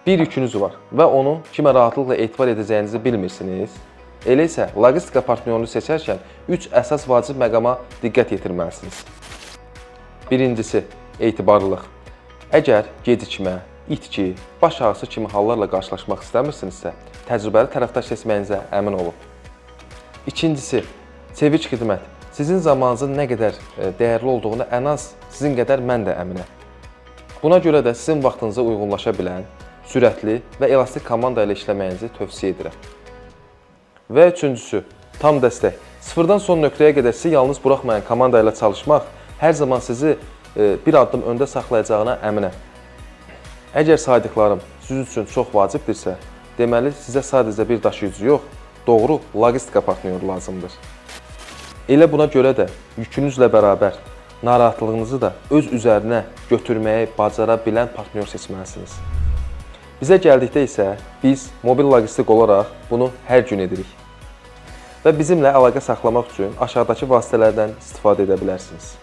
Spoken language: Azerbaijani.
bir yükünüz var və onu kimə rahatlıqla etibar edəcəyinizi bilmirsiniz. Elə isə logistika partnyorunu seçərkən 3 əsas vacib məqama diqqət yetirməlisiniz. Birincisi, etibarlılıq. Əgər gecikmə, itki, baş ağrısı kimi hallarla qarşılaşmaq istəmirsinizsə, təcrübəli tərəfdaş seçməyinizə əmin olun. İkincisi, çevik xidmət. Sizin zamanınızın nə qədər dəyərli olduğunu ən az sizin qədər mən də əminəm. Buna görə də sizin vaxtınıza uyğunlaşa bilən, sürətli və elastik komanda ilə işləməyinizi tövsiyə edirəm. Və üçüncüsü, tam dəstək. Sıfırdan son nöqtəyə qədər sizi yalnız buraxmayan komanda ilə çalışmaq hər zaman sizi bir addım öndə saxlayacağına əminəm. Əgər saydıqlarım siz üçün çox vacibdirsə, deməli sizə sadəcə bir daşıyıcı yox, doğru logistika partnyoru lazımdır. Elə buna görə də yükünüzlə bərabər narahatlığınızı da öz üzərinə götürməyi bacara bilən partnyor seçməlisiniz. Bizə gəldikdə isə biz mobil logistik olaraq bunu hər gün edirik. Və bizimlə əlaqə saxlamaq üçün aşağıdakı vasitələrdən istifadə edə bilərsiniz.